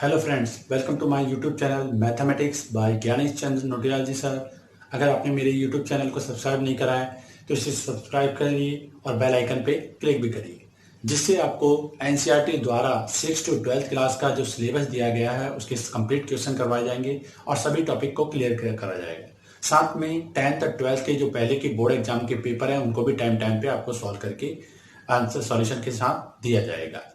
Hello friends, welcome to my YouTube channel mathematics by Gyanesh Chandra Notiyal ji sir. अगर आपने मेरे YouTube channel को सब्सक्राइब नहीं करा है तो इसे सब्सक्राइब करिए और बेल आइकन पे क्लिक भी करिए, जिससे आपको एनसीईआरटी द्वारा 6 to 12th क्लास का जो सिलेबस दिया गया है उसके कंप्लीट क्वेश्चन करवाए जाएंगे और सभी टॉपिक को क्लियर करा जाएगा। साथ में 10th और 12th के जो पहले के बोर्ड एग्जाम के पेपर हैं उनको भी टाइम टाइम पे आपको सॉल्व करके आंसर सॉल्यूशन के साथ दिया जाएगा।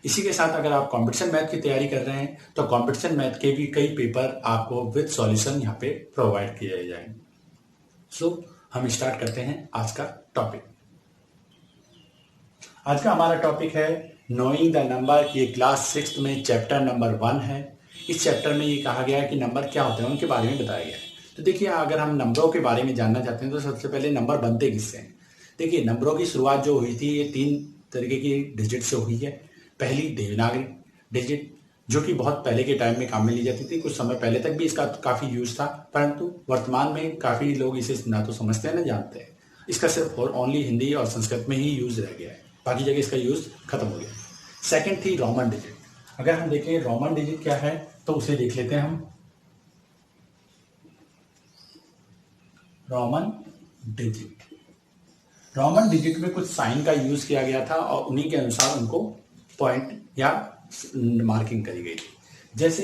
इसी के साथ अगर आप कंपटीशन मैथ की तैयारी कर रहे हैं तो कंपटीशन मैथ के भी कई पेपर आपको विद सॉल्यूशन यहाँ पे प्रोवाइड किए जाएंगे। सो हम स्टार्ट करते हैं आज का टॉपिक। आज का हमारा टॉपिक है नोइंग द नंबर। ये क्लास 6 में चैप्टर नंबर 1 है। इस चैप्टर में ये कहा गया है कि नंबर क्या होते हैं उनके बारे में बताया गया है। तो देखिए, अगर हम नंबरों के बारे में जानना चाहते हैं तो सबसे पहले नंबर बनते किससे हैं। देखिए, नंबरों की शुरुआत जो हुई थी ये 3 तरीके की डिजिट से हुई है। पहली देवनागरी डिजिट, जो कि बहुत पहले के टाइम में काम में ली जाती थी। कुछ समय पहले तक भी इसका काफी यूज था, परंतु वर्तमान में काफी लोग इसे ना तो समझते हैं ना जानते हैं। इसका सिर्फ और ओनली हिंदी और संस्कृत में ही यूज रह गया है, बाकी जगह इसका यूज खत्म हो गया। सेकंड थी रोमन डिजिट। अगर हम देखें रोमन डिजिट क्या है तो उसे देख लेते हैं हम। रोमन डिजिट, रोमन डिजिट में कुछ साइन का यूज किया गया था और उन्हीं के अनुसार उनको पॉइंट या मार्किंग करी गई थी। जैसे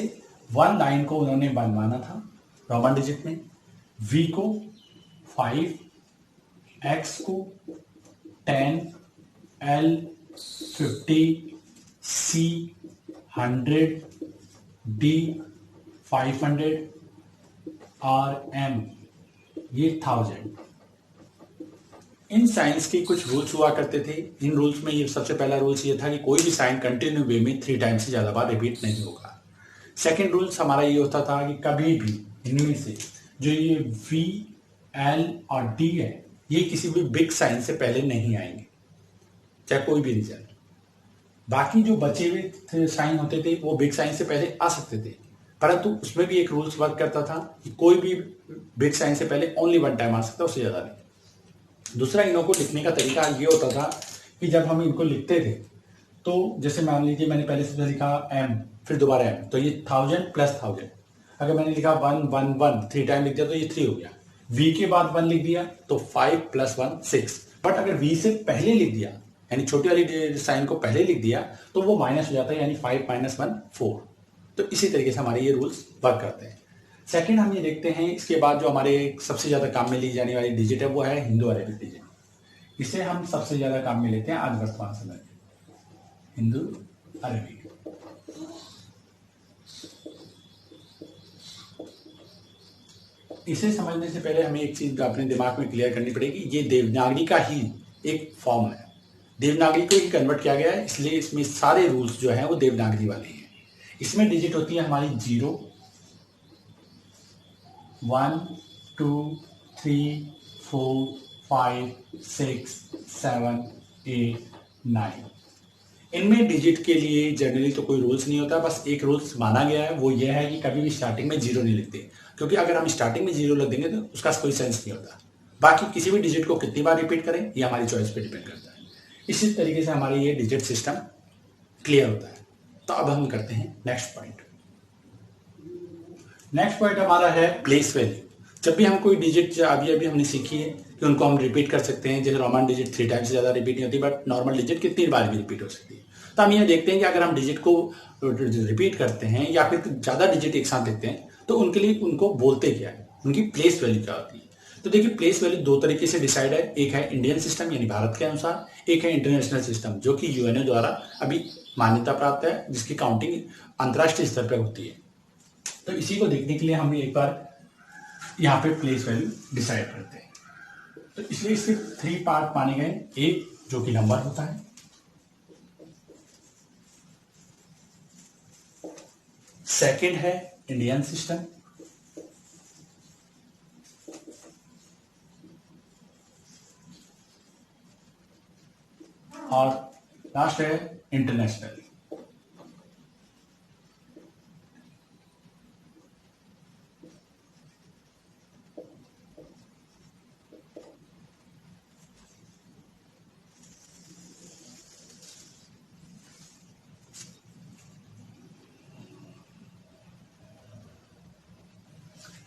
1 9 को उन्होंने 1 माना था रोमन डिजिट में, V को 5, X को 10, L 50, C 100, D 500, R M ये 1000। इन साइंस के कुछ रूल्स हुआ करते थे। इन रूल्स में ये सबसे पहला रूल्स ये था कि कोई भी साइन कंटिन्यू वे में 3 टाइम्स से ज्यादा बार रिपीट नहीं होगा। सेकेंड रूल्स हमारा ये होता था कि कभी भी इनमें से जो ये V, L और D है ये किसी भी बिग साइन से पहले नहीं आएंगे, चाहे कोई भी रिजल्ट। बाकी जो बचे हुए साइन होते थे वो बिग साइन से पहले आ सकते थे, परंतु उसमें भी एक रूल्स वर्क करता था कि कोई भी बिग साइन से पहले ओनली 1 टाइम आ सकता, उससे ज्यादा नहीं। दूसरा, इनको को लिखने का तरीका ये होता था कि जब हम इनको लिखते थे तो जैसे मान लीजिए मैंने पहले से लिखा m फिर दोबारा m, तो ये 1000 प्लस 1000। अगर मैंने लिखा 1 1 1 3 टाइम लिख दिया तो ये 3 हो गया। v के बाद 1 लिख दिया तो 5 प्लस 1 6। बट अगर v से पहले लिख दिया यानी छोटी वाली साइन को पहले लिख दिया तो वो माइनस हो जाता है, यानी 5 माइनस 1 4। तो इसी तरीके से हमारे ये रूल्स वर्क करते हैं। सेकंड हम ये देखते हैं, इसके बाद जो हमारे सबसे ज्यादा काम में ली जाने वाली डिजिट है वो है हिंदू अरेबिक डिजिट। इसे हम सबसे ज्यादा काम में लेते हैं आज वर्तमान समय में, हिंदू अरेबिक। इसे समझने से पहले हमें एक चीज अपने दिमाग में क्लियर करनी पड़ेगी, ये देवनागरी का ही एक फॉर्म है। देवनागरी को ही कन्वर्ट किया गया है, इसलिए इसमें सारे रूल्स जो हैं वो देवनागरी वाले हैं। इसमें डिजिट होती है हमारी 0 1 2 3 4 5 6 7 8 9। इनमें डिजिट के लिए जनरली तो कोई रूल्स नहीं होता, बस एक रूल्स माना गया है, वो ये है कि कभी भी स्टार्टिंग में 0 नहीं लिखते, क्योंकि अगर हम स्टार्टिंग में 0 लिख देंगे तो उसका कोई सेंस नहीं होता। बाकी किसी भी डिजिट को कितनी बार रिपीट करें ये हमारी चॉइस पे डिपेंड करता है। इसी तरीके से हमारी ये डिजिट सिस्टम क्लियर होता है। तो अब हम करते हैं नेक्स्ट पॉइंट। नेक्स्ट पॉइंट हमारा है प्लेस वैल्यू। जब भी हम कोई डिजिट अभी अभी हमने सीखी है कि उनको हम रिपीट कर सकते हैं, जैसे रोमन डिजिट 3 टाइम्स से ज्यादा रिपीट नहीं होती, बट नॉर्मल डिजिट कितनी बार भी रिपीट हो सकती है। तो हम ये देखते हैं कि अगर हम डिजिट को रिपीट करते हैं या फिर ज्यादा डिजिट एक साथ देखते हैं तो उनके लिए उनको बोलते क्या है, उनकी प्लेस वैल्यू क्या होती है। तो देखिए, प्लेस वैल्यू 2 तरीके से डिसाइड है। एक है इंडियन सिस्टम यानी भारत के अनुसार, एक है इंटरनेशनल सिस्टम जो कि यूएनओ द्वारा अभी मान्यता प्राप्त है, जिसकी काउंटिंग अंतर्राष्ट्रीय स्तर पर होती है। तो इसी को देखने के लिए हम एक बार यहाँ पे प्लेस वैल्यू डिसाइड करते हैं। तो इसलिए इसके 3 पार्ट माने गए। एक जो कि नंबर होता है, सेकंड है इंडियन सिस्टम, और लास्ट है इंटरनेशनल।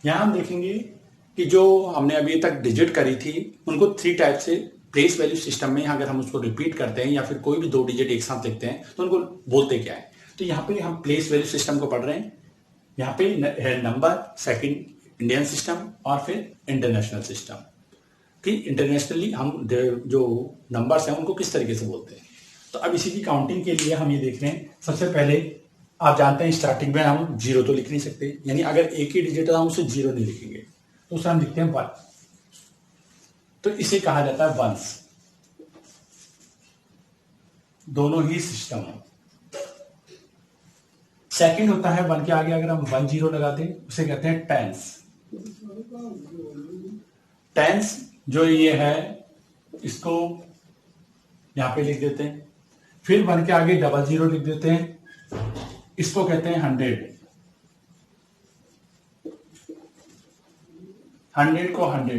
यहाँ हम देखेंगे कि जो हमने अभी तक डिजिट करी थी उनको 3 टाइप से प्लेस वैल्यू सिस्टम में अगर हम उसको रिपीट करते हैं या फिर कोई भी 2 डिजिट एक साथ लिखते हैं तो उनको बोलते क्या है। तो यहाँ पे हम प्लेस वैल्यू सिस्टम को पढ़ रहे हैं। यहाँ पे है नंबर, सेकंड इंडियन सिस्टम और फिर इंटरनेशनल सिस्टम, कि इंटरनेशनली हम जो नंबर्स हैं उनको किस तरीके से बोलते हैं। तो अब इसी की काउंटिंग के लिए हम ये देख रहे हैं। सबसे पहले आप जानते हैं स्टार्टिंग में हम जीरो तो लिख नहीं सकते, यानी अगर एक ही डिजिट है हम उसे जीरो नहीं लिखेंगे, तो उसे हम लिखते हैं 1। तो इसे कहा जाता है वंस। दोनों ही सिस्टम है। सेकंड होता है 1 के आगे अगर हम 1 0 लगाते हैं उसे कहते हैं टेंस। टेंस जो ये है इसको यहां पे लिख देते हैं। फिर 1 के आगे 00 लिख देते हैं, इसको कहते हैं 100। 100 को 100।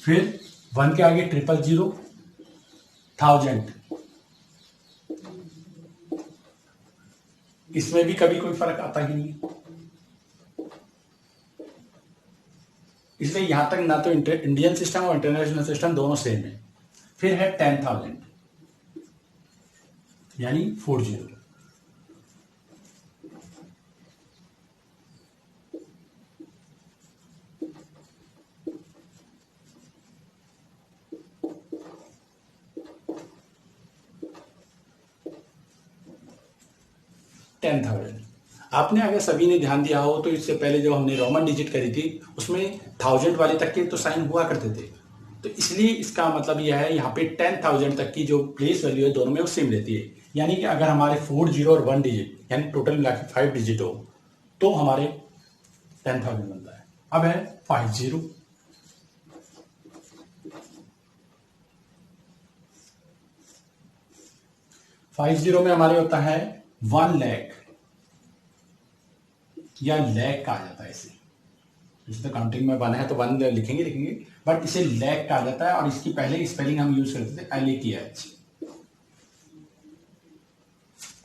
फिर 1 के आगे 000, 1000। इसमें भी कभी कोई फर्क आता ही नहीं, इसलिए यहां तक ना तो इंडियन सिस्टम और इंटरनेशनल सिस्टम दोनों सेम है। फिर है 10,000 यानी 40। आपने अगर सभी ने ध्यान दिया हो तो इससे पहले जो हमने रोमन डिजिट करी थी उसमें 1000 वाले तक के तो साइन हुआ करते थे। तो इसलिए इसका मतलब यह है यहाँ पे 10,000 तक की जो प्लेस वैल्यू है दोनों में वो सेम रहती है। यानी कि अगर हमारे 4 0 और 1 डिजिट यानी टोटल मिला के 5 डिजिट हो तो हमारे 10,000 बनता है। अब है 50। 50 में हमारे होता है 1 लाख या लैख कहा जाता है इसे। जैसे तो काउंटिंग में 1 है तो 1 लिखेंगे, बट इसे लैख कहा जाता है और इसकी पहले स्पेलिंग हम यूज करते थे LAKH।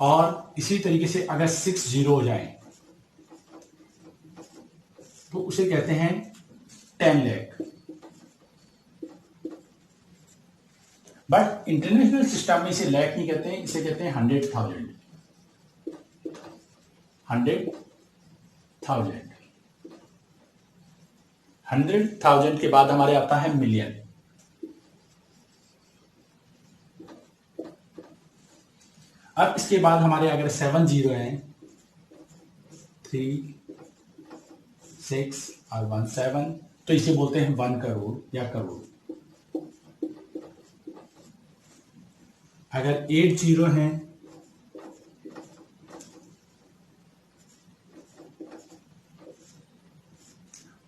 और इसी तरीके से अगर 6 0 हो जाए तो उसे कहते हैं 10 लाख। बट इंटरनेशनल सिस्टम में इसे लैख नहीं कहते हैं, इसे कहते हैं 100,000। 100,000 के बाद हमारे आता है मिलियन। अब इसके बाद हमारे अगर 7 0 हैं, 3 6 और 1 7, तो इसे बोलते हैं 1 करोड़ या करोड़। अगर 8 0 हैं,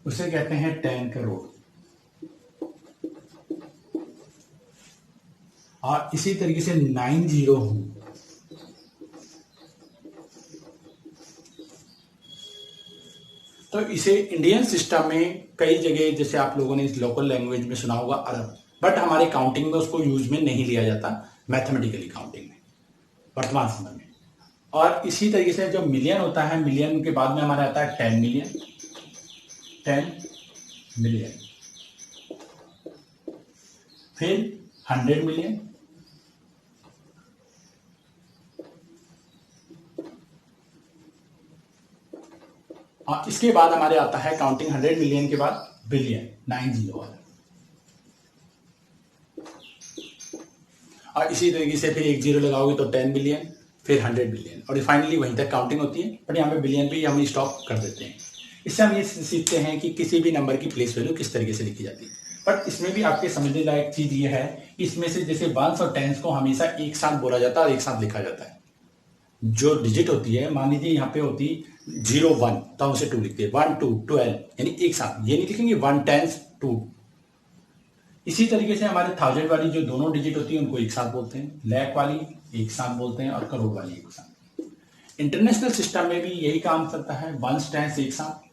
उसे कहते हैं 10 करोड़। और इसी तरीके से 9 0 हूं तो इसे इंडियन सिस्टम में कई जगह, जैसे आप लोगों ने इस लोकल लैंग्वेज में सुना होगा अरब, बट हमारे काउंटिंग में उसको यूज में नहीं लिया जाता, मैथमेटिकली काउंटिंग में वर्तमान समय में। और इसी तरीके से जो मिलियन होता है, मिलियन के बाद में हमारा आता है 10 मिलियन। 10 मिलियन। फिर 100 मिलियन। और इसके बाद हमारे आता है काउंटिंग 100 मिलियन के बाद बिलियन, 9 0 वाला। और इसी तरीके से फिर 1 0 लगाओगे तो 10 बिलियन, फिर 100 बिलियन, और फाइनली वहीं तक काउंटिंग होती है। बट यहाँ पे बिलियन भी हम स्टॉप कर देते हैं। इससे हम ये सीखते हैं कि किसी भी नंबर की प्लेस वैल्यू किस तरीके से लिखी जाती है। बट इसमें भी आपके समझने लायक चीज ये है, इसमें से जैसे वंस और टेंस को हमेशा एक साथ बोला जाता है और एक साथ लिखा जाता है। जो डिजिट होती है, मान लीजिए यहाँ पे होती 0 1 तो हम उसे 2 लिखते हैं, 1 2 12, यानी एक साथ, ये नहीं लिखेंगे 1 10 2। इसी तरीके से हमारे 1000 वाली जो दोनों डिजिट होती है उनको एक साथ बोलते हैं, लाख वाली एक साथ बोलते हैं और करोड़ वाली एक साथ। इंटरनेशनल सिस्टम में भी यही काम करता है, वंस टेंस एक साथ,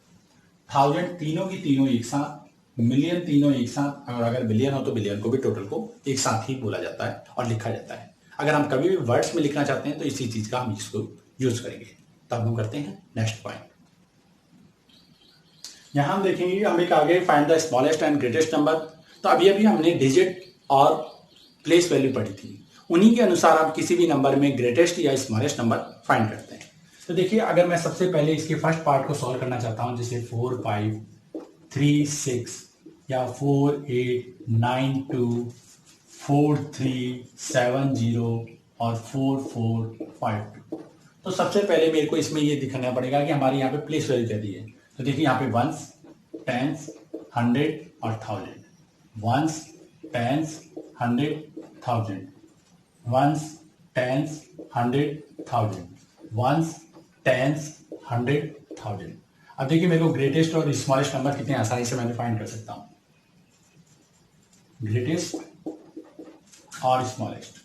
1000 तीनों की तीनों एक साथ, मिलियन तीनों एक साथ, और अगर बिलियन हो तो बिलियन को भी टोटल को एक साथ ही बोला जाता है और लिखा जाता है। अगर हम कभी भी वर्ड्स में लिखना चाहते हैं तो इसी चीज का हम इसको यूज करेंगे। तो अब हम करते हैं नेक्स्ट पॉइंट। यहां हम देखेंगे हम एक आगे find the smallest and greatest number. तो अभी अभी हमने डिजिट और प्लेस वैल्यू पढ़ी थी, उन्हीं के अनुसार आप किसी भी नंबर में ग्रेटेस्ट या स्मॉलेस्ट नंबर फाइंड करते हैं। तो देखिए अगर मैं सबसे पहले इसके फर्स्ट पार्ट को सॉल्व करना चाहता हूं, जैसे 4 5 3 6 या 4 8 9 2 4 3 7 0 और 4 4 5 2, तो सबसे पहले मेरे को इसमें ये दिखाना पड़ेगा कि हमारे यहाँ पे प्लेस वैल्यू क्या दी है। तो देखिए यहाँ पे वंस, टेंस, 100 और 1000, ones, tens, 100, 1000, ones, tens, 100, 1000, ones, tens, 100, 1000। अब देखिए मेरे को ग्रेटेस्ट और स्मॉलेस्ट नंबर कितने आसानी से मैंने फाइंड कर सकता हूं, ग्रेटेस्ट और स्मॉलेस्ट।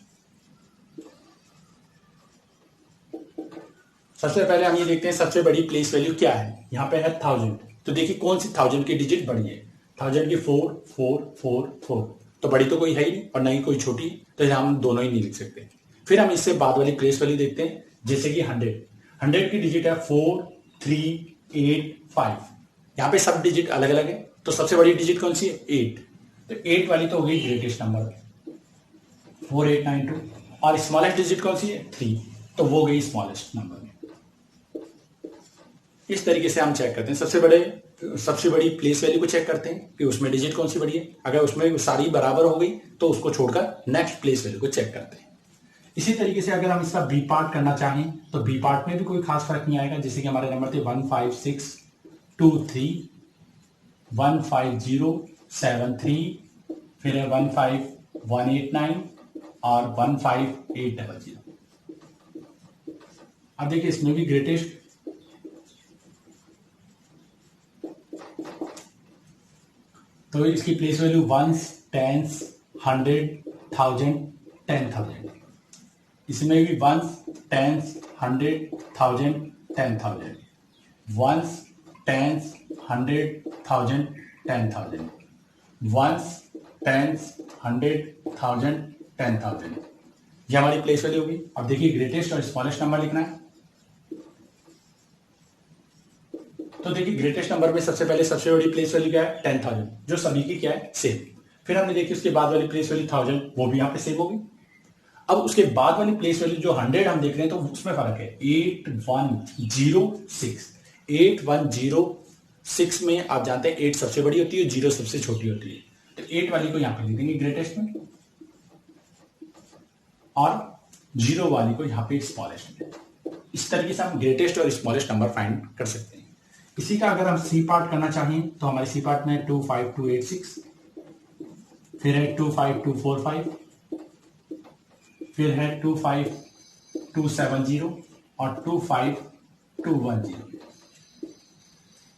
सबसे पहले हम ये देखते हैं सबसे बड़ी प्लेस वैल्यू क्या है। यहाँ पे है 1000, तो देखिए कौन सी 1000 की डिजिट बड़ी है। 1000 की 4 4 4 4, तो बड़ी तो कोई है ही नहीं और नहीं कोई छोटी, तो हम दोनों ही नहीं लिख सकते। फिर हम इससे बाद वाली प्लेस वैल्यू देखते हैं, जैसे कि 100, 100 की डिजिट है 4 3 8 5। यहाँ पे सब डिजिट अलग अलग है, तो सबसे बड़ी डिजिट कौन सी है, 8, तो 8 वाली तो हो गई ग्रेटेस्ट नंबर 4892। और स्मॉलेस्ट डिजिट कौन सी है, 3, तो वो गई स्मॉलेस्ट नंबर। इस तरीके से हम चेक करते हैं, सबसे बड़ी प्लेस वैल्यू को चेक करते हैं कि उसमें डिजिट कौन सी बड़ी है। अगर उसमें सारी बराबर हो गई तो उसको छोड़कर नेक्स्ट प्लेस वैल्यू को चेक करते हैं। इसी तरीके से अगर हम इसका बी पार्ट करना चाहें तो बी पार्ट में भी कोई खास फर्क नहीं आएगा। जैसे कि हमारे नंबर थे 15623, 15073, फिर है 15189 और 15800। अब देखिए इसमें भी ग्रेटेस्ट, तो इसकी प्लेस वैल्यू वंस, टेंस, 100, 1000, 10,000। इसमें भी ones, tens, 100, 1000, 10,000, ones, tens, 100, 1000, 10,000, ones, tens, 100, 1000, 10,000। ये हमारी प्लेस वैल्यू होगी। अब देखिए ग्रेटेस्ट और स्मॉलेस्ट नंबर लिखना है। तो देखिए ग्रेटेस्ट नंबर में सबसे पहले सबसे बड़ी प्लेस वैल्यू क्या है, 10,000, जो सभी की क्या है, सेम। फिर हमने देखी उसके बाद वाली प्लेस वैल्यू 1000, वो भी यहाँ पे सेम होगी। अब उसके बाद वाली प्लेस वैल्यू जो 100 हम देख रहे हैं, तो उसमें फर्क है 8106। 8106 में आप जानते हैं 8 सबसे बड़ी होती है, 0 सबसे छोटी होती है, तो 8 वाली को यहाँ पे लिख देंगे ग्रेटेस्ट में और 0 वाली को यहाँ पे स्मॉलेस्ट में। इस तरीके से हम ग्रेटेस्ट और स्मॉलेस्ट नंबर फाइंड कर सकते हैं। इसी का अगर हम सी पार्ट करना चाहें तो हमारे सी पार्ट में 25286, फिर है 25245, फिर है 25270 और 25210।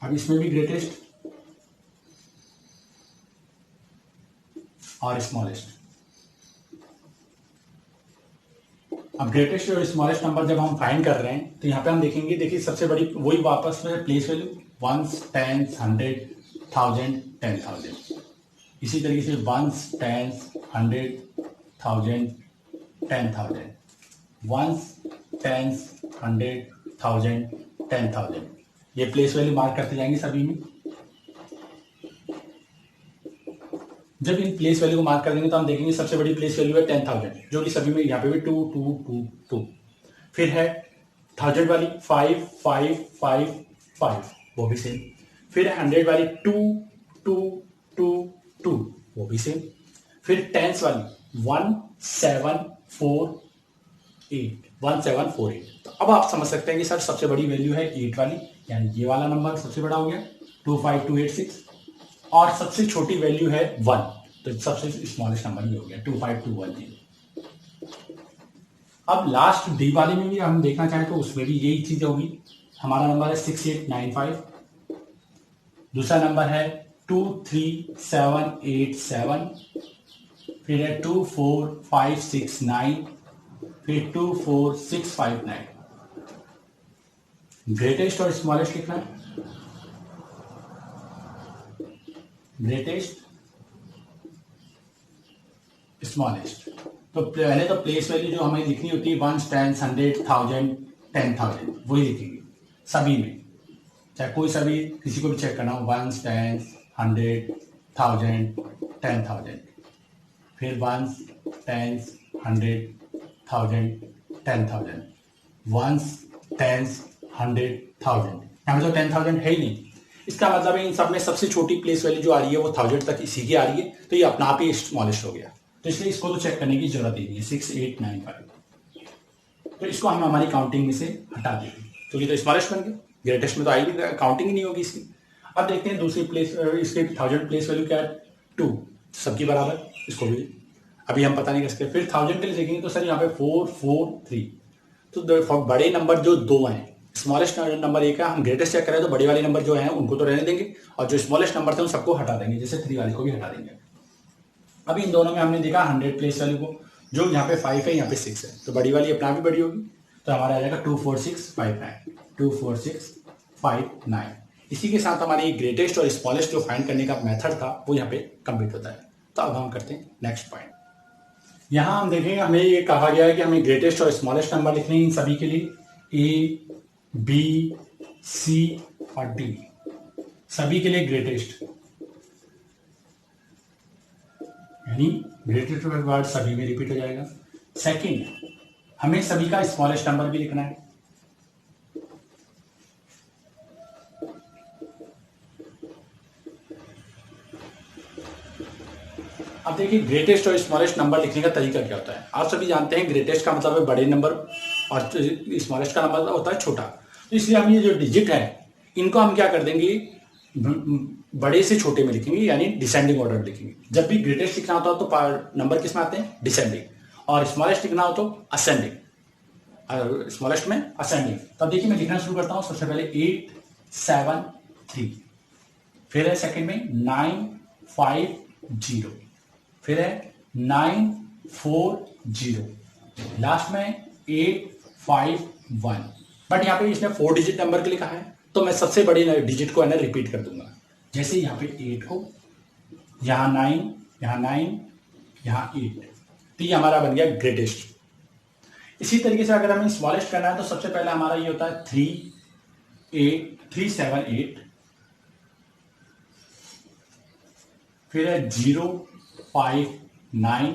अब इसमें भी ग्रेटेस्ट और स्मॉलेस्ट। अब ग्रेटेस्ट और स्मॉलेस्ट नंबर जब हम फाइंड कर रहे हैं तो यहाँ पे हम देखेंगे, देखिए सबसे बड़ी वही वापस में प्लेस वैल्यू वंस, टेंस, 100, 1000, 10,000। इसी तरीके से वंस, टेंस, 100, 1000, 10,000, वंस, टेंस, 100, 1000, 10,000। ये प्लेस वैल्यू मार्क करते जाएंगे सभी में। जब इन प्लेस वैल्यू को मार्क कर देंगे तो हम देखेंगे सबसे बड़ी प्लेस वैल्यू है 10,000, जो कि सभी में यहाँ पे भी 2 2 2 2। फिर है 1000 वाली 5 5 5 5, वो भी सेम। फिर 100 वाली 2 2 2 2, वो भी सेम। फिर टेंस वाली 1748, 1748। तो अब आप समझ सकते हैं कि सर सबसे बड़ी वैल्यू है 8 वाली, यानी ये वाला नंबर सबसे बड़ा हो गया 25286, और सबसे छोटी वैल्यू है 1, तो सबसे स्मॉलेस्ट नंबर ही हो गया 25210। अब लास्ट डी वाले में भी हम देखना चाहें तो उसमें भी यही चीज होगी। हमारा नंबर है 6895, दूसरा नंबर है 23787, फिर है 24569, फिर 24659। ग्रेटेस्ट और स्मॉलेस्ट लिखना है, ग्रेटेस्ट स्मॉलेस्ट। तो पहले तो प्लेस वैल्यू जो हमें लिखनी होती है 1, 10, 100, 1000, 10,000, वही लिखेंगे। सभी में, चाहे कोई सभी किसी को भी चेक करना हो, 1, 10, 100, 1000, 10,000, फिर 1, 10, 100, 1000, 10,000, 1, 10, 100, 1000। यहाँ पे तो 10,000 है ही नहीं, इसका मतलब है इन सब में सबसे छोटी प्लेस वैल्यू जो आ रही है वो 1000 तक इसी की आ रही है, तो ये अपना आप ही स्मॉलेस्ट हो गया, तो इसलिए इसको तो चेक करने की जरूरत ही नहीं है। 6, 8, 9, 5, तो इसको हम हमारी काउंटिंग में से हटा देंगे क्योंकि तो स्मॉलेस्ट बन गया, ग्रेटेस्ट में तो आएगी, काउंटिंग ही नहीं होगी इसकी। अब देखते हैं दूसरी प्लेस, इसके 1000 प्लेस वैल्यू क्या है, 2, सबकी बराबर, इसको भी अभी हम पता नहीं कर सकते। फिर 1000 के लिए देखेंगे तो सर यहाँ पे 4, 4, 3, तो बड़े नंबर जो दो हैं, स्मॉलेस्ट नंबर एक है, हम ग्रेटेस्ट चेक करें तो बड़े वाले नंबर जो हैं उनको तो रहने देंगे और जो स्मॉलेस्ट नंबर थे उन सबको हटा देंगे, जैसे 3 वाले को भी हटा देंगे। अभी इन दोनों में हमने देखा 100 प्लेस वैल्यू को, जो यहाँ पे 5 है यहाँ पे 6 है, तो बड़ी वाली अपना भी बड़ी होगी, तो हमारा आ जाएगा 2, 4, 6, 5, 9, 2, 4, 6, 5, 9। इसी के साथ हमारी ग्रेटेस्ट और स्मॉलेस्ट जो फाइंड करने का मेथड था वो यहाँ पे कंप्लीट होता है। तो अब हम करते हैं नेक्स्ट पॉइंट। यहाँ हम देखेंगे, हमें ये कहा गया है कि हमें ग्रेटेस्ट और स्मॉलेस्ट नंबर लिखने हैं इन सभी के लिए, ए, बी, सी और डी, सभी के लिए ग्रेटेस्ट, यानी ग्रेटेस्ट के बाद सभी में रिपीट हो जाएगा। सेकंड, हमें सभी का स्मॉलेस्ट नंबर भी लिखना है, अब देखिए ग्रेटेस्ट और स्मॉलेस्ट नंबर लिखने का तरीका क्या होता है। आप सभी जानते हैं ग्रेटेस्ट का मतलब है बड़े नंबर और स्मॉलेस्ट का नंबर होता है छोटा, तो इसलिए हम ये जो डिजिट है इनको हम क्या कर देंगे, बड़े से छोटे में लिखेंगे, यानी डिसेंडिंग ऑर्डर में लिखेंगे। जब भी ग्रेटेस्ट लिखना होता है तो नंबर किस में आते हैं, डिसेंडिंग, और स्मॉलेस्ट लिखना हो तो असेंडिंग, स्मॉलेस्ट में असेंडिंग। तब देखिए मैं लिखना शुरू करता हूं, सबसे पहले 8, 7, 3, फिर है सेकंड में 9, 5, 0, फिर है 9, 4, 0, लास्ट में 8, 5, 1। बट यहाँ पे इसने 4 डिजिट नंबर के लिए कहा है, तो मैं सबसे बड़ी डिजिट को है ना रिपीट कर दूंगा, जैसे यहाँ पे 8 हो, यहाँ 9, यहाँ 9, यहाँ 8, तो ये हमारा बन गया ग्रेटेस्ट। इसी तरीके से अगर हमें स्मॉलेस्ट करना है तो सबसे पहले हमारा ये होता है 3, 8, 3, 7, 8, फिर है 0, 5, 9,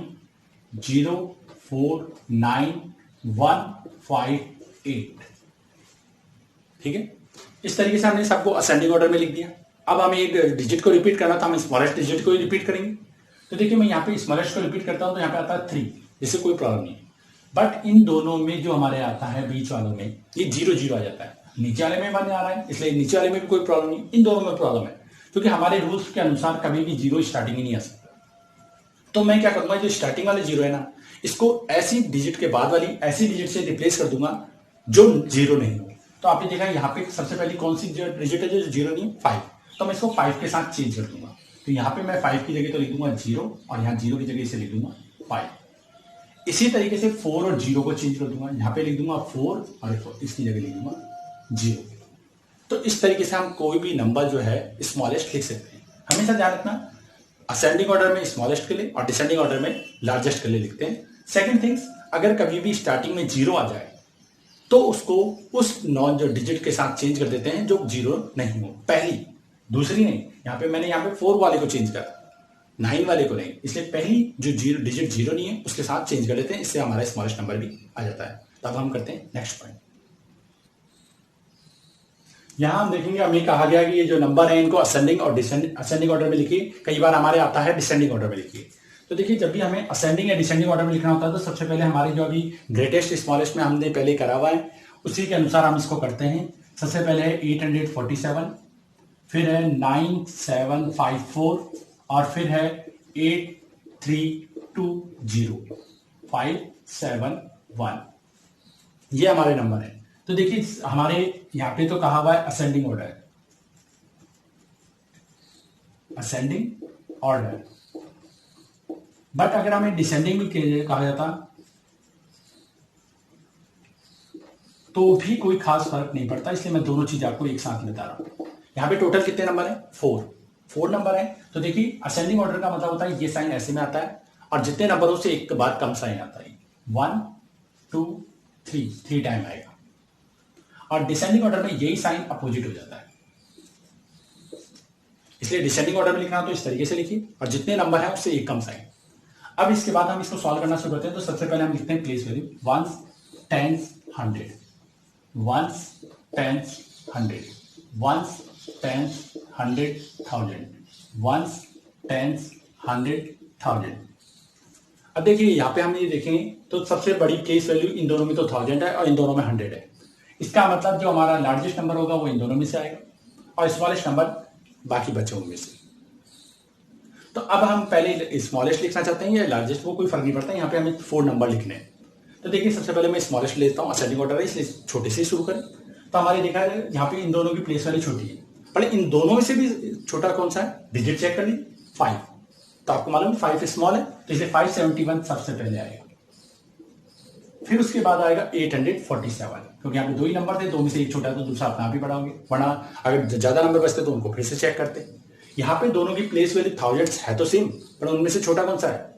0, 4, 9, 1, 5, 8, ठीक है। इस तरीके से हमने सबको असेंडिंग ऑर्डर में लिख दिया। अब हमें एक डिजिट को रिपीट करना था, हम स्मॉलेस्ट डिजिट को ही रिपीट करेंगे। तो देखिए मैं यहाँ पे स्मॉलेस्ट को रिपीट करता हूं तो यहाँ पे आता है 3, जिससे कोई प्रॉब्लम नहीं। बट इन दोनों में जो हमारे आता है बीच वालों में ये 0, 0 आ जाता है, नीचे वाले में बन आ रहा है, इसलिए नीचे वाले में भी कोई प्रॉब्लम नहीं, इन दोनों में प्रॉब्लम है, क्योंकि हमारे रूल्स के अनुसार कभी भी 0 स्टार्टिंग ही नहीं आ सकता। तो मैं क्या करूंगा, जो स्टार्टिंग वाले 0 है ना, इसको ऐसी डिजिट के बाद वाली ऐसी डिजिट से रिप्लेस कर दूंगा जो 0 नहीं हो। तो आपने देखा यहाँ पे सबसे पहली कौन सी डिजिट है जो 0 नहीं, 5, तो मैं इसको 5 के साथ चेंज कर दूंगा। तो यहाँ पे मैं 5 की जगह तो लिख दूंगा 0, और यहाँ 0 की जगह इसे लिख दूंगा 5। इसी तरीके से 4 और 0 को चेंज कर दूंगा, यहाँ पे लिख दूंगा 4 और इसकी जगह लिख दूंगा 0। तो इस तरीके से हम कोई भी नंबर जो है स्मॉलेस्ट लिख सकते हैं। हमेशा ध्यान रखना, असेंडिंग ऑर्डर में स्मॉलेस्ट के लिए और डिसेंडिंग ऑर्डर में लार्जेस्ट के लिए लिखते हैं। सेकंड थिंग्स, अगर कभी भी स्टार्टिंग में 0 आ जाए तो उसको उस नॉन जो डिजिट के साथ चेंज कर देते हैं जो 0 नहीं हो, पहली, दूसरी नहीं। यहाँ पे मैंने यहाँ पे 4 वाले को चेंज करा, 9 वाले को नहीं, इसलिए पहली जो डिजिट 0 नहीं है उसके साथ चेंज कर लेते हैं, इससे हमारा स्मॉलेस्ट नंबर भी आ जाता है। तब हम करते हैं नेक्स्ट पॉइंट। यहां हम देखेंगे, हमें कहा गया कि ये जो नंबर है इनको असेंडिंग और असेंडिंग ऑर्डर में लिखिए, कई बार हमारे आता है डिसेंडिंग ऑर्डर में लिखिए। तो देखिए जब भी हमें असेंडिंग या डिसेंडिंग ऑर्डर में लिखना होता है तो सबसे पहले हमारे जो अभी ग्रेटेस्ट स्मॉलेस्ट में हमने पहले करा हुआ है उसी के अनुसार हम इसको करते हैं। सबसे पहले है 847, फिर है 9754, और फिर है 8320,571, ये हमारे नंबर है। तो देखिए हमारे यहां पे तो कहा हुआ है ascending order, ascending order, but अगर हमें डिसेंडिंग भी कहा जाता तो भी कोई खास फर्क नहीं पड़ता, इसलिए मैं दोनों चीज आपको एक साथ बता रहा हूं। यहां पे टोटल कितने नंबर है, 4 नंबर है। तो देखिए असेंडिंग ऑर्डर का मतलब होता है ये साइन ऐसे में आता है और जितने नंबरों से एक के बाद कम साइन आता है, 1, 2, 3 टाइम आएगा। और डिसेंडिंग ऑर्डर में यही साइन अपोजिट हो जाता है, इसलिए डिसेंडिंग ऑर्डर में लिखना तो इस तरीके से लिखिए और जितने नंबर है उससे एक कम साइन। अब इसके बाद हम इसको सॉल्व करना शुरू करते हैं। तो सबसे पहले हम लिखते हैं place value ones, tens, hundred, ones, tens, hundred, ones, tens, hundred, thousand, ones, tens, hundred, thousand. अब देखिए यहाँ पे हम ये देखेंगे तो सबसे बड़ी प्लेस वैल्यू इन दोनों में तो थाउजेंड है और इन दोनों में हंड्रेड है। इसका मतलब जो हमारा लार्जेस्ट नंबर होगा वो इन दोनों में से आएगा और स्मॉलेस्ट नंबर बाकी बचे में से। तो अब हम पहले स्मॉलेस्ट लिखना चाहते हैं या लार्जेस्ट, वो कोई फर्क नहीं पड़ता, यहाँ पे हमें 4 नंबर लिखने हैं। तो देखिए सबसे पहले मैं स्मॉलेस्ट लेता हूँ, असेंडिंग ऑर्डर है इसलिए छोटे से ही शुरू करें। तो हमारे देखा है यहाँ पे इन दोनों की प्लेस वैल्यू छोटी है, पहले इन दोनों में से भी छोटा कौन सा है, डिजिट चेक कर ली 5। तो आपको मालूम 5 स्मॉल है तो इसलिए 571 सबसे पहले आएगा। फिर उसके बाद आएगा 847, क्योंकि यहाँ पे 2 ही नंबर थे, 2 में से एक छोटा है तो दूसरा अपना आप ही बढ़ाओगे, वरना अगर ज्यादा नंबर बचते तो उनको फिर से चेक करते। यहाँ पे दोनों की प्लेस वैल्यू थाउजेंड्स है तो सेम, पर उनमें से छोटा कौन सा है,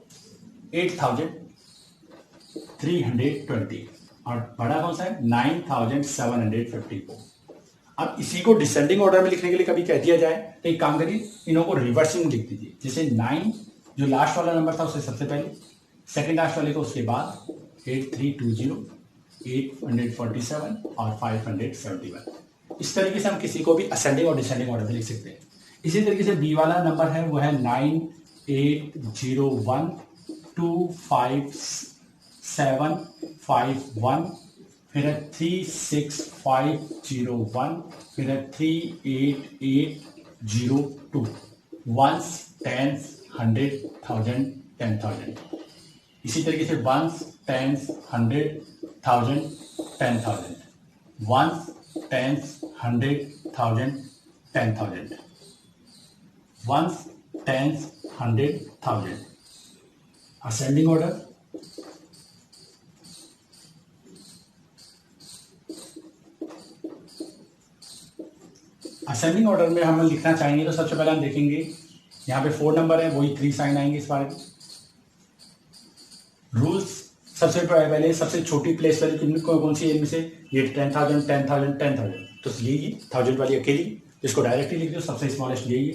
8320 और बड़ा कौन सा है 9754। अब इसी को डिसेंडिंग ऑर्डर में लिखने के लिए कभी कह दिया जाए तो एक काम करिए, इन्हों को रिवर्सिंग लिख दीजिए। जैसे 9 जो लास्ट वाला नंबर था उससे सबसे पहले, सेकंड लास्ट वाले को उसके बाद 8320, 847 और 571। इस तरीके से हम किसी को भी असेंडिंग और डिसेंडिंग ऑर्डर में लिख सकते हैं। इसी तरीके से बी वाला नंबर है वो है 9801257151, फिर है 36501, फिर है 38802, वंस, टेंस, हंड्रेड, थाउजेंड, 10,000। इसी तरीके से ones, tens, hundred, thousand, 10,000, ones, tens, hundred, thousand, 10,000, ones, tens, hundred, thousand. Ascending order, ascending order में हम लिखना चाहेंगे तो सबसे पहले हम देखेंगे यहाँ पे 4 नंबर है, वही 3 साइन आएंगे इस बारे में। रूल्स, सबसे पहले सबसे छोटी प्लेस वैल्यू कौन सी है इनमें से, ये 10,000, 10,000, 10,000, तो यही 1000 वाली अकेली, इसको डायरेक्टली लिख दो, सबसे स्मॉलेस्ट यही है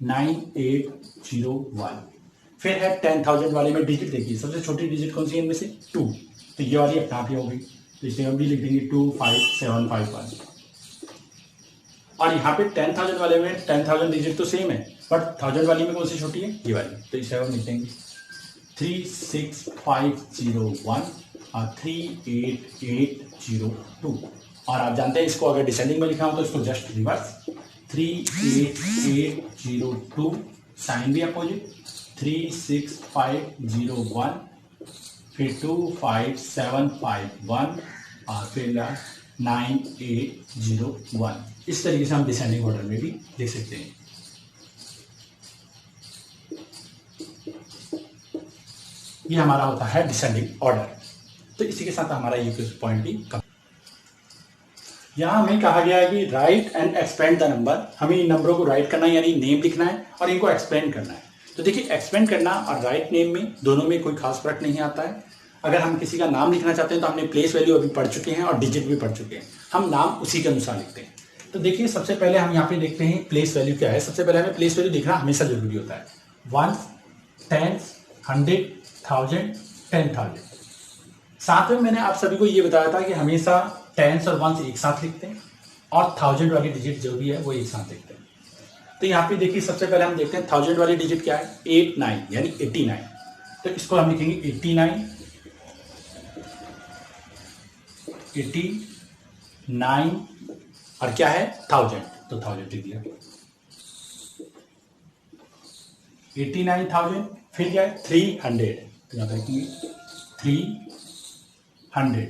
9801। फिर है 10,000 वाले में डिजिट देखिए, सबसे छोटी डिजिट कौन सी है इनमें से 2, तो ये वाली अपने आप ही होगी, तो इसमें हम भी लिख देंगे 25751। और यहाँ पे 10,000 वाले में 10,000 डिजिट तो सेम है, बट 1000 वाली में कौन सी छोटी है, ये वाली, तो इसे हम लिख देंगे 36501 और 38802। और आप जानते हैं इसको अगर डिसेंडिंग में लिखा हो तो इसको जस्ट रिवर्स 38802, साइन भी अपोजिट 36501, फिर 25751 और फिर 9801। इस तरीके से हम डिसेंडिंग ऑर्डर में भी लिख सकते हैं। ये हमारा होता है डिसेंडिंग ऑर्डर। तो इसी के साथ हमारा ये पॉइंट भी कम। यहाँ हमें कहा गया है कि right and expand the number, हमें इन नंबरों को राइट करना है यानी नेम लिखना है और इनको एक्सपेंड करना है। तो देखिए एक्सपेंड करना और राइट नेम में दोनों में कोई खास फर्क नहीं आता है। अगर हम किसी का नाम लिखना चाहते हैं तो हमने प्लेस वैल्यू अभी पढ़ चुके हैं और डिजिट भी पढ़ चुके हैं, हम नाम उसी के अनुसार लिखते हैं। तो देखिए सबसे पहले हम यहाँ पे देखते हैं प्लेस वैल्यू क्या है। सबसे पहले हमें प्लेस वैल्यू देखना हमेशा जरूरी होता है, 1, 10, 100, 1000, 10,000। साथ में मैंने आप सभी को ये बताया था कि हमेशा 10 और 1 एक साथ लिखते हैं और 1000 वाली डिजिट जो भी है वो एक साथ लिखते हैं। तो यहाँ पे देखिए सबसे पहले हम देखते हैं 1000 वाली डिजिट क्या है, 89 यानी 89। तो इसको हम लिखेंगे 89 और क्या है 1000, तो 1000 लिख दिया 89,000। फिर क्या है 300, तो यहाँ पर लिखेंगे 300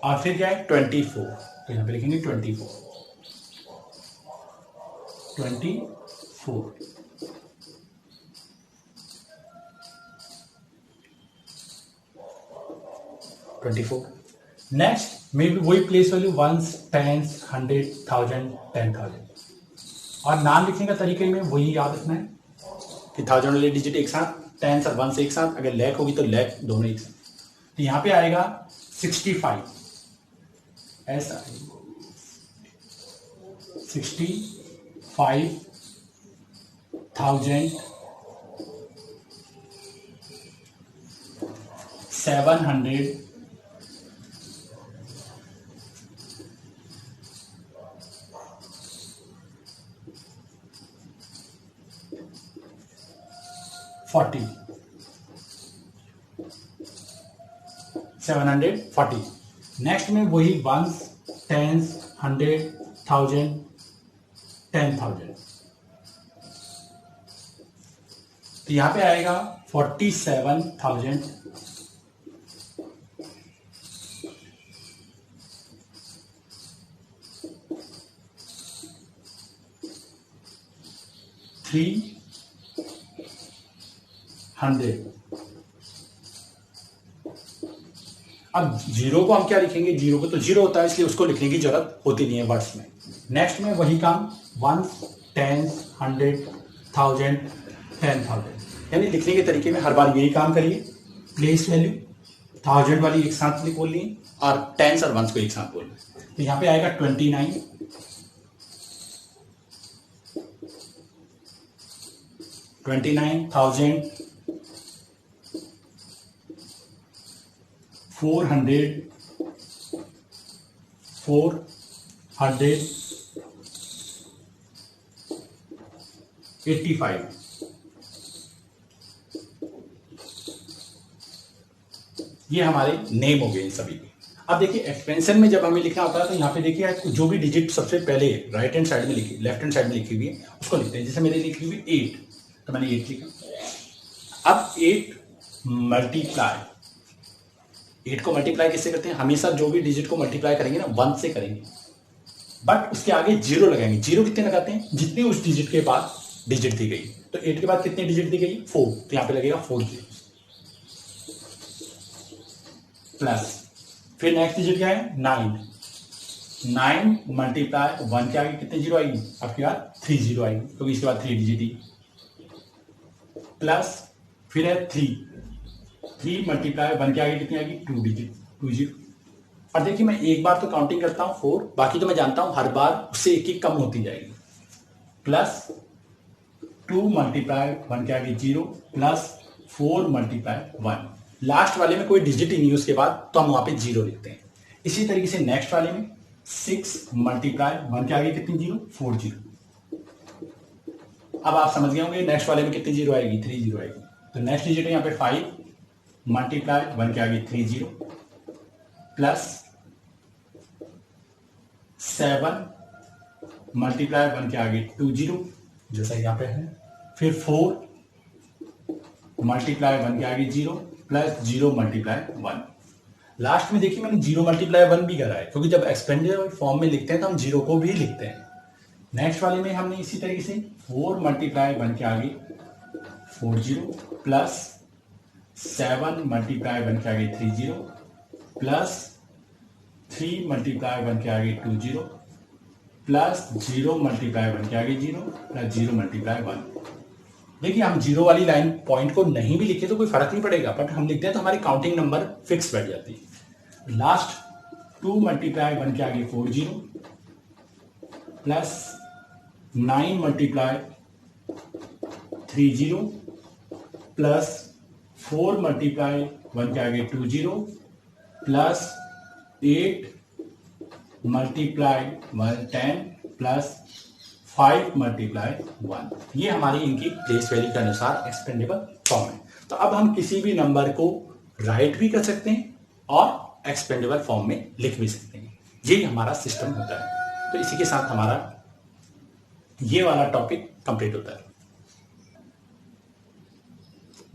और फिर क्या है 24, तो यहाँ पे लिखेंगे 24। नेक्स्ट में भी वही प्लेस वैल्यू 1, 10, 100, 1000, 10,000। और नाम लिखने का तरीके में वही याद रखना है कि 1000 वाले डिजिट एक साथ, 10 और 1 से एक साथ, अगर लैक होगी तो लैक दोनों एक साथ। तो यहाँ पे आएगा 65 ऐसा 65,700 40 740। नेक्स्ट में वही वंस, टेंस, 100, 1000, 10,000। तो यहां पे आएगा 47,000 300। अब जीरो को हम क्या लिखेंगे, जीरो को तो जीरो होता है इसलिए उसको लिखने की जरूरत होती नहीं है वर्ड्स में। नेक्स्ट में वही काम, वंस, टेंस, 100, 1000, 10,000, यानी लिखने के तरीके में हर बार यही काम करिए। प्लेस वैल्यू 1000 वाली एक साथ बोल लिए और टेंस और वंस को एक साथ बोलिए। तो यहां पे आएगा 29, 29,000 400 85। ये हमारे नेम हो गए इन सभी के। अब देखिए एक्सपेंशन में जब हमें लिखना होता है तो यहाँ पे देखिए जो भी डिजिट सबसे पहले राइट हैंड साइड में लिखी, लेफ्ट हैंड साइड में लिखी हुई है उसको लिखते हैं। जैसे मेरे लिखी हुई 8, तो मैंने 8 लिखा। अब 8 मल्टीप्लाई, 8 को मल्टीप्लाई किससे करते हैं, हमेशा जो भी डिजिट को मल्टीप्लाई करेंगे ना 1 से करेंगे, बट उसके आगे जीरो लगाएंगे। जीरो कितने लगाते हैं, जितनी उस डिजिट के बाद डिजिट दी गई। तो 8 के बाद कितनी डिजिट दी गई, 4, तो यहां पे लगेगा 4 जीरो प्लस, फिर नेक्स्ट डिजिट क्या है 9, 9 मल्टीप्लाई 1 के आगे कितने जीरो आएगी, आपके बाद 3 जीरो आएगी क्योंकि इसके बाद 3 डिजिट ही, प्लस फिर है 3 मल्टीप्लाई 1 के आगे कितनी आएगी 2 डिजिट, 2 जीरो। और देखिए मैं एक बार तो काउंटिंग करता हूं 4, बाकी तो मैं जानता हूं हर बार उससे एक ही कम होती जाएगी। प्लस 2 मल्टीप्लाई 1 के आगे 0 प्लस 4 मल्टीप्लाई 1, लास्ट वाले में कोई डिजिट ही नहीं उसके बाद तो हम वहां पे 0 लिखते हैं। इसी तरीके से नेक्स्ट वाले में 6 मल्टीप्लाई 1 के आगे कितनी 0, 4 जीरो। अब आप समझ गए होंगे नेक्स्ट वाले में कितनी जीरो आएगी, 3 जीरो आएगी। तो नेक्स्ट डिजिट है यहाँ पे 5 मल्टीप्लाई 1 के आगे 3 जीरो प्लस 7 मल्टीप्लाई 1 के आगे 2 जीरो जैसा यहाँ पे है, फिर 4 मल्टीप्लाई 1 के आगे 0 प्लस 0 मल्टीप्लाई 1। लास्ट में देखिए मैंने 0 मल्टीप्लाई 1 भी करा है क्योंकि जब एक्सपेंडेड फॉर्म में लिखते हैं तो हम 0 को भी लिखते हैं। नेक्स्ट वाले में हमने इसी तरीके से 4 मल्टीप्लाई 1 के आगे 4 जीरो प्लस 7 मल्टीप्लाई 1 के आगे 3 जीरो प्लस 3 मल्टीप्लाई 1 के आगे 2 जीरो प्लस 0 मल्टीप्लाई 1 के आगे 0 प्लस 0 मल्टीप्लाई 1। देखिए हम जीरो वाली लाइन पॉइंट को नहीं भी लिखे तो कोई फर्क नहीं पड़ेगा, बट हम लिखते हैं तो हमारी काउंटिंग नंबर फिक्स बैठ जाती है। लास्ट 2 मल्टीप्लाई 1 के आगे 4 zero plus 9 multiply 3 zero plus 4 multiply 1 के आगे 2 zero plus 8 multiply 10 plus 5 multiply 1। ये हमारी इनकी प्लेस वैल्यू के अनुसार एक्सपेंडेबल फॉर्म है। तो अब हम किसी भी नंबर को राइट भी कर सकते हैं और एक्सपेंडेबल फॉर्म में लिख भी सकते हैं। यही हमारा सिस्टम होता है। तो इसी के साथ हमारा ये वाला टॉपिक कंप्लीट होता है।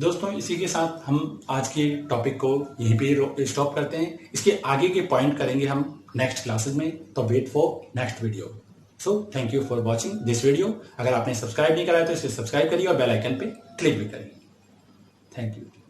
दोस्तों इसी के साथ हम आज के टॉपिक को यहीं पे स्टॉप करते हैं। इसके आगे के पॉइंट करेंगे हम नेक्स्ट क्लासेस में, तो wait for next video. So thank you for watching this video. अगर आपने सब्सक्राइब नहीं करा है तो इसे सब्सक्राइब करिए और बेल आइकन पे क्लिक भी करिए। Thank you.